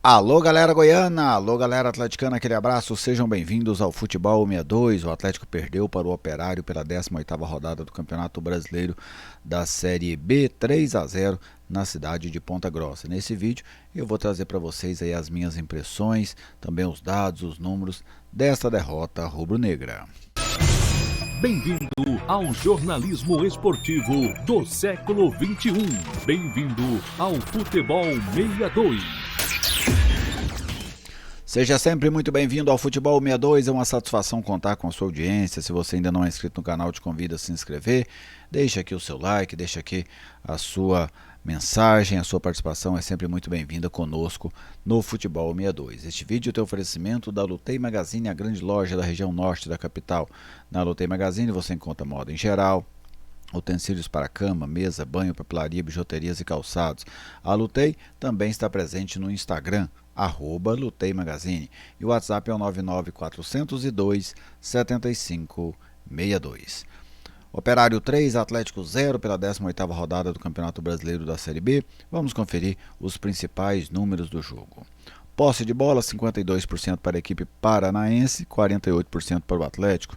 Alô galera goiana, alô galera atleticana, aquele abraço, sejam bem-vindos ao Futebol 62. O Atlético perdeu para o Operário pela 18ª rodada do Campeonato Brasileiro da Série B, 3-0 na cidade de Ponta Grossa. Nesse vídeo eu vou trazer para vocês aí as minhas impressões, também os dados, os números desta derrota rubro-negra. Bem-vindo ao jornalismo esportivo do século XXI. Bem-vindo ao Futebol 62. Seja sempre muito bem-vindo ao Futebol 62, é uma satisfação contar com a sua audiência. Se você ainda não é inscrito no canal, te convido a se inscrever. Deixa aqui o seu like, deixa aqui a sua mensagem, a sua participação é sempre muito bem-vinda conosco no Futebol 62. Este vídeo tem oferecimento da Lutei Magazine, a grande loja da região norte da capital. Na Lutei Magazine você encontra moda em geral, utensílios para cama, mesa, banho, papelaria, bijuterias e calçados. A Lutei também está presente no Instagram, @Lutei Magazine, e o WhatsApp é o 99402-7562. Operário 3, Atlético 0 pela 18ª rodada do Campeonato Brasileiro da Série B. Vamos conferir os principais números do jogo. Posse de bola, 52% para a equipe paranaense, 48% para o Atlético.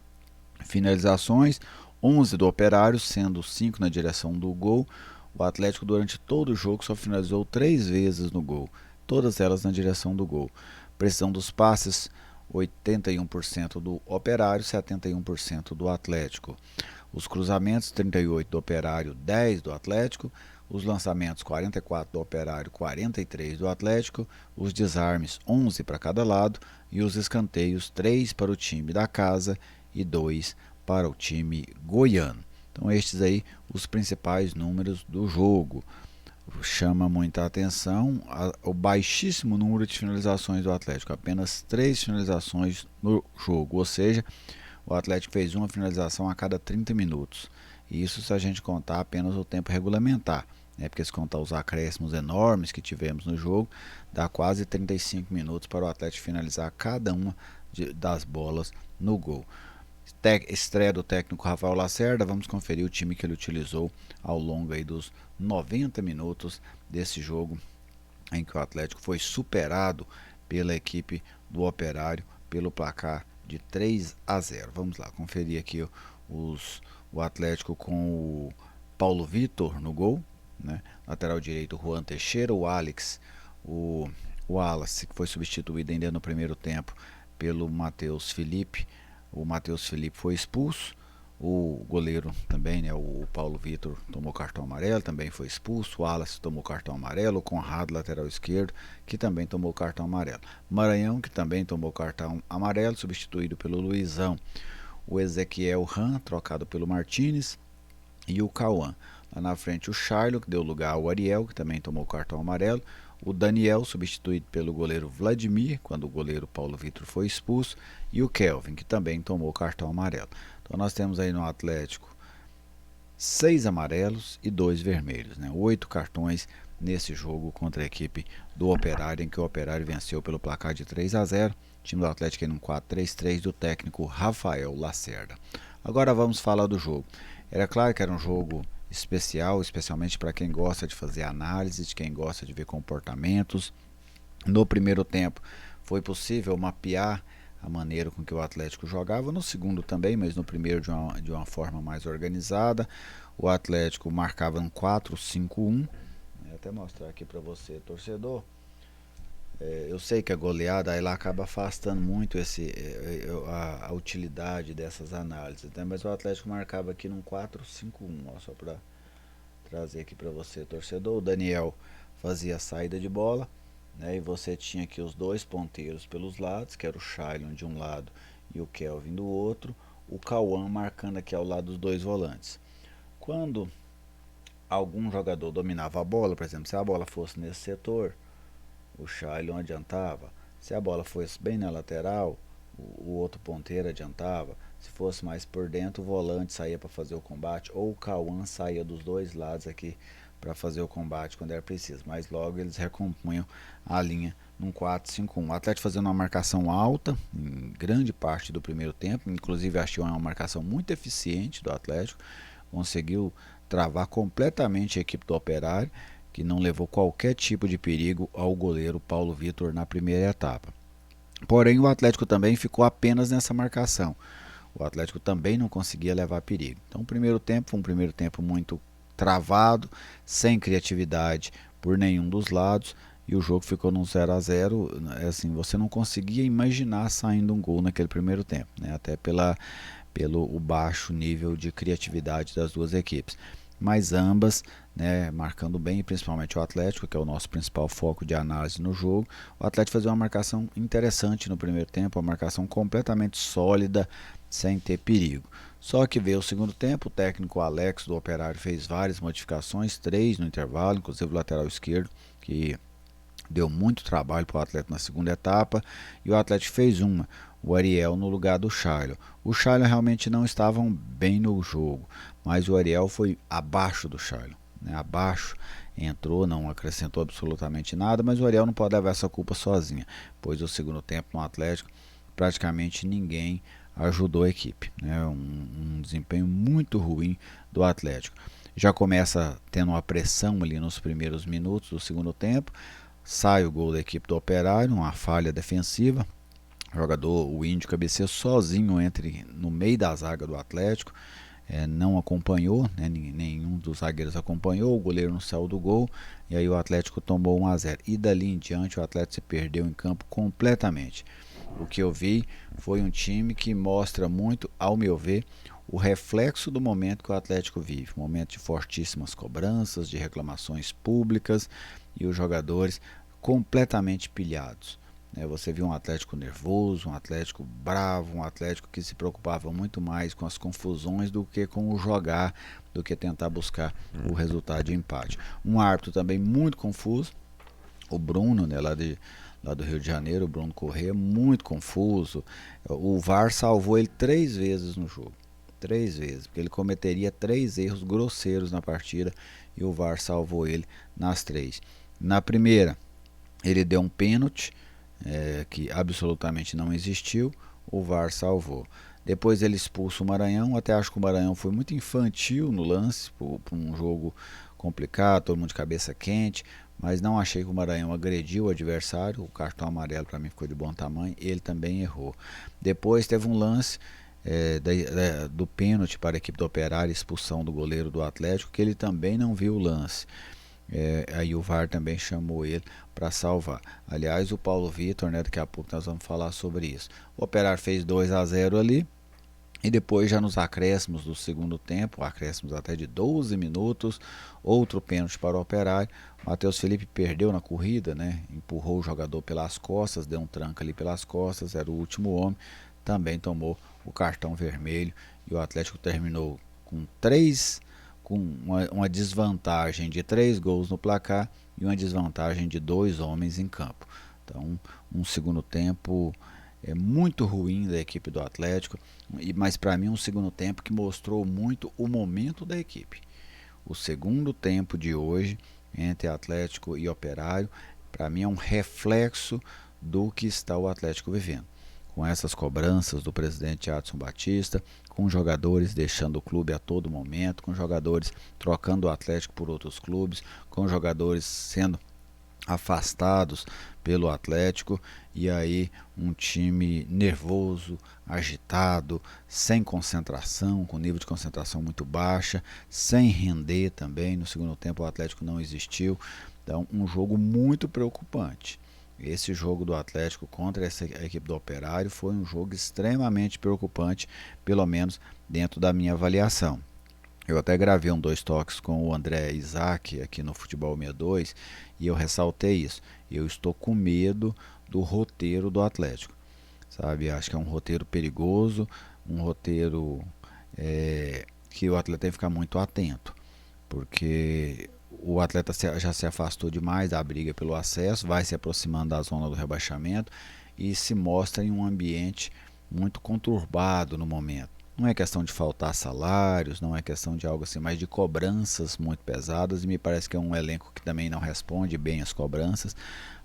Finalizações, 11 do Operário, sendo 5 na direção do gol. O Atlético durante todo o jogo só finalizou 3 vezes no gol, todas elas na direção do gol. Precisão dos passes, 81% do Operário, 71% do Atlético. Os cruzamentos, 38 do Operário, 10 do Atlético. Os lançamentos, 44 do Operário, 43 do Atlético. Os desarmes, 11 para cada lado. E os escanteios, 3 para o time da casa e 2 para o time goiano. Então estes aí os principais números do jogo. Chama muita atenção o baixíssimo número de finalizações do Atlético, apenas 3 finalizações no jogo, ou seja, o Atlético fez uma finalização a cada 30 minutos, e isso se a gente contar apenas o tempo regulamentar, né? Porque se contar os acréscimos enormes que tivemos no jogo, dá quase 35 minutos para o Atlético finalizar cada uma das bolas no gol. Estreia do técnico Rafael Lacerda, vamos conferir o time que ele utilizou ao longo aí dos 90 minutos desse jogo, em que o Atlético foi superado pela equipe do Operário pelo placar de 3-0. Vamos lá, conferir aqui o Atlético com o Paulo Vitor no gol, né? Lateral direito Juan Teixeira, o Alex, o Wallace, que foi substituído ainda no primeiro tempo pelo Matheus Felipe. O Matheus Felipe foi expulso, o goleiro também, né, o Paulo Vitor tomou cartão amarelo, também foi expulso, o Wallace tomou cartão amarelo, o Conrado, lateral esquerdo, que também tomou cartão amarelo. Maranhão, que também tomou cartão amarelo, substituído pelo Luizão. O Ezequiel Ran, trocado pelo Martínez, e o Cauã. Lá na frente o Charlo, que deu lugar ao Ariel, que também tomou cartão amarelo. O Daniel, substituído pelo goleiro Vladimir, quando o goleiro Paulo Vitor foi expulso, e o Kelvin, que também tomou cartão amarelo. Então nós temos aí no Atlético 6 amarelos e 2 vermelhos, né? 8 cartões nesse jogo contra a equipe do Operário, em que o Operário venceu pelo placar de 3-0. O time do Atlético em um 4-3-3 do técnico Rafael Lacerda. Agora vamos falar do jogo. Era claro que era um jogo especial, especialmente para quem gosta de fazer análise, de quem gosta de ver comportamentos. No primeiro tempo foi possível mapear a maneira com que o Atlético jogava, no segundo também, mas no primeiro de uma forma mais organizada. O Atlético marcava um 4-5-1. Vou até mostrar aqui para você, torcedor. Eu sei que a goleada ela acaba afastando muito a utilidade dessas análises, né? Mas o Atlético marcava aqui num 4-5-1, ó, só para trazer aqui para você, torcedor. O Daniel fazia a saída de bola, né? E você tinha aqui os dois ponteiros pelos lados, que era o Shailon de um lado e o Kelvin do outro, o Cauã marcando aqui ao lado dos dois volantes. Quando algum jogador dominava a bola, por exemplo, se a bola fosse nesse setor, o Shailon adiantava. Se a bola fosse bem na lateral, o outro ponteiro adiantava. Se fosse mais por dentro, o volante saía para fazer o combate, ou o Cauã saía dos dois lados aqui para fazer o combate quando era preciso. Mas logo eles recompunham a linha num 4-5-1. O Atlético fazendo uma marcação alta em grande parte do primeiro tempo, inclusive achei uma marcação muito eficiente do Atlético, conseguiu travar completamente a equipe do Operário, que não levou qualquer tipo de perigo ao goleiro Paulo Vitor na primeira etapa. Porém, o Atlético também ficou apenas nessa marcação. O Atlético também não conseguia levar perigo. Então, o primeiro tempo foi um primeiro tempo muito travado, sem criatividade por nenhum dos lados, e o jogo ficou num 0-0. Assim, você não conseguia imaginar saindo um gol naquele primeiro tempo, né? Até pelo baixo nível de criatividade das duas equipes. Mas ambas, né, marcando bem, principalmente o Atlético, que é o nosso principal foco de análise no jogo. O Atlético fazia uma marcação interessante no primeiro tempo, uma marcação completamente sólida, sem ter perigo. Só que veio o segundo tempo, o técnico Alex do Operário fez várias modificações, 3 no intervalo, inclusive o lateral esquerdo, que deu muito trabalho para o Atlético na segunda etapa, e o Atlético fez uma, o Ariel no lugar do Shailon. O Shailon realmente não estavam bem no jogo, mas o Ariel foi abaixo do Shailon, né? Abaixo, entrou, não acrescentou absolutamente nada, mas o Ariel não pode levar essa culpa sozinha, pois o segundo tempo no Atlético praticamente ninguém ajudou a equipe, né? Um desempenho muito ruim do Atlético. Já começa tendo uma pressão ali nos primeiros minutos do segundo tempo, sai o gol da equipe do Operário, uma falha defensiva. O jogador, o Índio, cabeceou sozinho no meio da zaga do Atlético, não acompanhou, né, nenhum dos zagueiros acompanhou, o goleiro não saiu do gol, e aí o Atlético tomou 1-0. E dali em diante o Atlético se perdeu em campo completamente. O que eu vi foi um time que mostra muito, ao meu ver, o reflexo do momento que o Atlético vive, um momento de fortíssimas cobranças, de reclamações públicas, e os jogadores completamente pilhados. Você viu um Atlético nervoso, um Atlético bravo, um Atlético que se preocupava muito mais com as confusões do que com o jogar, do que tentar buscar o resultado de empate. Um árbitro também muito confuso, o Bruno, né, lá do Rio de Janeiro, o Bruno Corrêa, muito confuso. O VAR salvou ele 3 vezes no jogo. 3 vezes, porque ele cometeria 3 erros grosseiros na partida e o VAR salvou ele nas 3. Na primeira, ele deu um pênalti, que absolutamente não existiu, o VAR salvou. Depois ele expulsa o Maranhão, até acho que o Maranhão foi muito infantil no lance, por um jogo complicado, todo mundo de cabeça quente, mas não achei que o Maranhão agrediu o adversário, o cartão amarelo para mim ficou de bom tamanho, ele também errou. Depois teve um lance do pênalti para a equipe do Operário, expulsão do goleiro do Atlético, que ele também não viu o lance. Aí o VAR também chamou ele para salvar. Aliás, o Paulo Vitor, né, daqui a pouco nós vamos falar sobre isso. O Operário fez 2-0 ali, e depois já nos acréscimos do segundo tempo, acréscimos até de 12 minutos, outro pênalti para o Operário. O Matheus Felipe perdeu na corrida, né, empurrou o jogador pelas costas, deu um tranco ali pelas costas, era o último homem, também tomou o cartão vermelho, e o Atlético terminou com uma desvantagem de 3 gols no placar e uma desvantagem de 2 homens em campo. Então, um segundo tempo muito ruim da equipe do Atlético, mas para mim um segundo tempo que mostrou muito o momento da equipe. O segundo tempo de hoje, entre Atlético e Operário, para mim é um reflexo do que está o Atlético vivendo. Com essas cobranças do presidente Adson Batista, com jogadores deixando o clube a todo momento, com jogadores trocando o Atlético por outros clubes, com jogadores sendo afastados pelo Atlético, e aí um time nervoso, agitado, sem concentração, com nível de concentração muito baixa, sem render também. No segundo tempo o Atlético não existiu, então um jogo muito preocupante. Esse jogo do Atlético contra a equipe do Operário foi um jogo extremamente preocupante, pelo menos dentro da minha avaliação. Eu até gravei 2 toques com o André Isaac aqui no Futebol 62 e eu ressaltei isso. Eu estou com medo do roteiro do Atlético, sabe? Acho que é um roteiro perigoso, um roteiro que o atleta tem que ficar muito atento, porque o atleta já se afastou demais da briga pelo acesso, vai se aproximando da zona do rebaixamento e se mostra em um ambiente muito conturbado no momento. Não é questão de faltar salários, não é questão de algo assim, mas de cobranças muito pesadas, e me parece que é um elenco que também não responde bem às cobranças.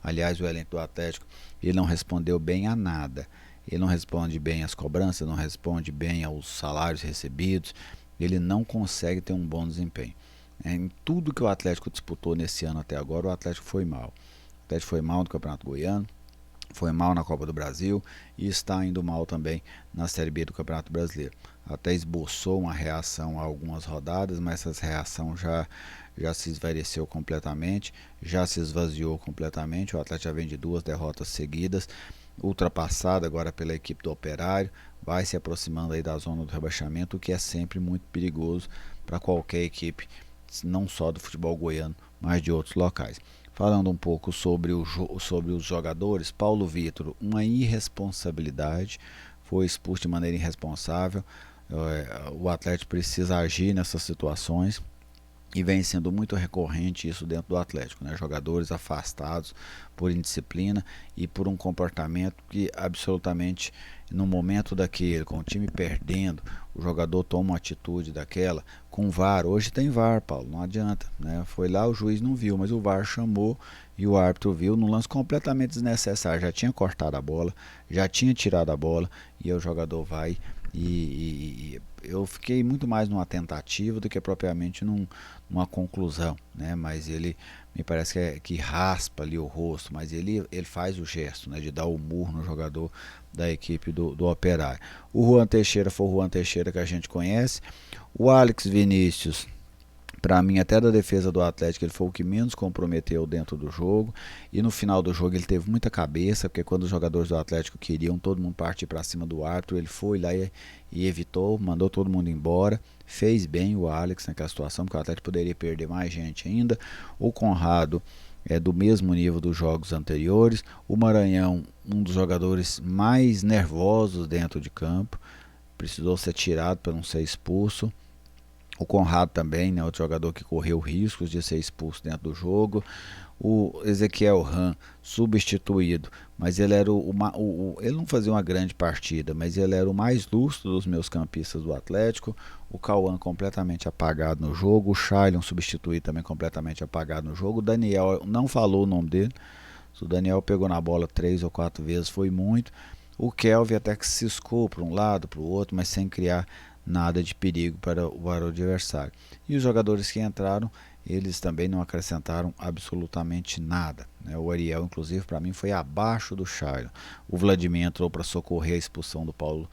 Aliás, o elenco do Atlético, ele não respondeu bem a nada. Ele não responde bem às cobranças, não responde bem aos salários recebidos, ele não consegue ter um bom desempenho. Em tudo que o Atlético disputou nesse ano até agora, o Atlético foi mal. O Atlético foi mal no Campeonato Goiano, foi mal na Copa do Brasil e está indo mal também na Série B do Campeonato Brasileiro. Até esboçou uma reação a algumas rodadas, mas essa reação já se esvaeceu completamente, já se esvaziou completamente. O Atlético já vem de 2 derrotas seguidas, ultrapassado agora pela equipe do Operário, vai se aproximando aí da zona do rebaixamento, o que é sempre muito perigoso para qualquer equipe, não só do futebol goiano, mas de outros locais. Falando um pouco sobre os jogadores, Paulo Vitor, uma irresponsabilidade, foi expulso de maneira irresponsável. O Atlético precisa agir nessas situações e vem sendo muito recorrente isso dentro do Atlético, né? Jogadores afastados por indisciplina e por um comportamento que absolutamente, no momento daquele, com o time perdendo, o jogador toma uma atitude daquela, com VAR. Hoje tem VAR, Paulo, não adianta, né? Foi lá, o juiz não viu, mas o VAR chamou e o árbitro viu num lance completamente desnecessário. Já tinha cortado a bola, já tinha tirado a bola e aí o jogador vai e eu fiquei muito mais numa tentativa do que propriamente numa conclusão, né? Mas ele me parece que raspa ali o rosto, mas ele faz o gesto, né, de dar o murro no jogador da equipe do Operário. O Juan Teixeira foi o Juan Teixeira que a gente conhece. O Alex Vinícius, para mim, até da defesa do Atlético, ele foi o que menos comprometeu dentro do jogo. E no final do jogo ele teve muita cabeça, porque quando os jogadores do Atlético queriam todo mundo partir para cima do árbitro, ele foi lá e evitou, mandou todo mundo embora. Fez bem o Alex naquela situação, porque o Atlético poderia perder mais gente ainda. O Conrado é do mesmo nível dos jogos anteriores. O Maranhão, um dos jogadores mais nervosos dentro de campo, precisou ser tirado para não ser expulso. O Conrado também, né, outro jogador que correu riscos de ser expulso dentro do jogo. O Ezequiel Ram, substituído, mas ele era ele não fazia uma grande partida, mas ele era o mais lúcido dos meus campistas do Atlético. O Cauã completamente apagado no jogo, o Shailon substituído também completamente apagado no jogo. O Daniel, não falou o nome dele, se o Daniel pegou na bola 3 ou 4 vezes foi muito. O Kelvin até que se ciscou para um lado, para o outro, mas sem criar nada de perigo para o adversário. E os jogadores que entraram, eles também não acrescentaram absolutamente nada, né? O Ariel, inclusive, para mim foi abaixo do Shailon. O Vladimir entrou para socorrer a expulsão do Paulo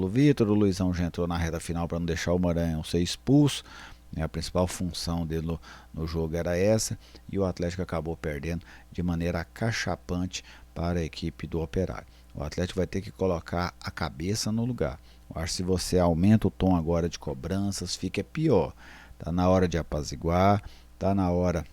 Vitor. O Luizão já entrou na reta final para não deixar o Maranhão ser expulso, né? A principal função dele no jogo era essa, e o Atlético acabou perdendo de maneira acachapante para a equipe do Operário. O Atlético vai ter que colocar a cabeça no lugar. Eu acho que se você aumenta o tom agora de cobranças, fica pior. Está na hora de apaziguar, está na hora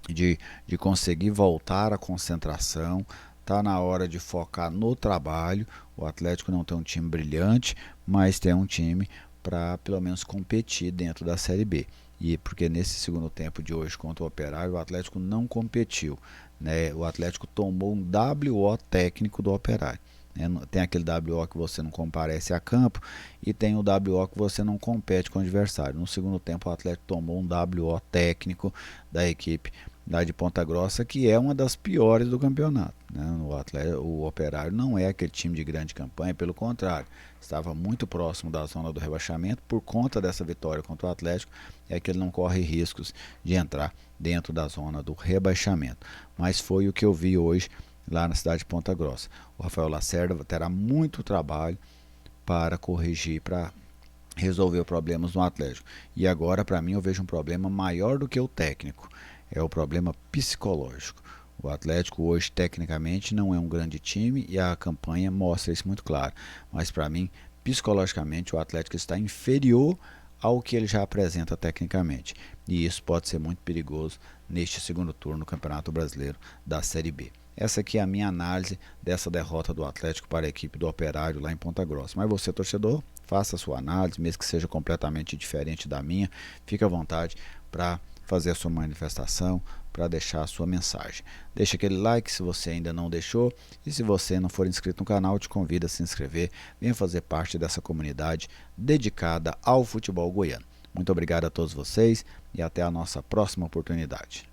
de conseguir voltar à concentração, está na hora de focar no trabalho. O Atlético não tem um time brilhante, mas tem um time para pelo menos competir dentro da Série B. E porque nesse segundo tempo de hoje contra o Operário, o Atlético não competiu, né? O Atlético tomou um WO técnico do Operário. Tem aquele WO que você não comparece a campo e tem o WO que você não compete com o adversário. No segundo tempo o Atlético tomou um WO técnico da equipe de Ponta Grossa, que é uma das piores do campeonato, né? O Operário não é aquele time de grande campanha, pelo contrário, estava muito próximo da zona do rebaixamento. Por conta dessa vitória contra o Atlético é que ele não corre riscos de entrar dentro da zona do rebaixamento. Mas foi o que eu vi hoje lá na cidade de Ponta Grossa. O Rafael Lacerda terá muito trabalho para corrigir, para resolver problemas no Atlético. E agora, para mim, eu vejo um problema maior do que o técnico. É o problema psicológico. O Atlético hoje, tecnicamente, não é um grande time e a campanha mostra isso muito claro. Mas, para mim, psicologicamente, o Atlético está inferior ao que ele já apresenta tecnicamente. E isso pode ser muito perigoso neste segundo turno do Campeonato Brasileiro da Série B. Essa aqui é a minha análise dessa derrota do Atlético para a equipe do Operário lá em Ponta Grossa. Mas você, torcedor, faça a sua análise, mesmo que seja completamente diferente da minha. Fique à vontade para fazer a sua manifestação, para deixar a sua mensagem. Deixa aquele like se você ainda não deixou, e se você não for inscrito no canal, eu te convido a se inscrever. Venha fazer parte dessa comunidade dedicada ao futebol goiano. Muito obrigado a todos vocês e até a nossa próxima oportunidade.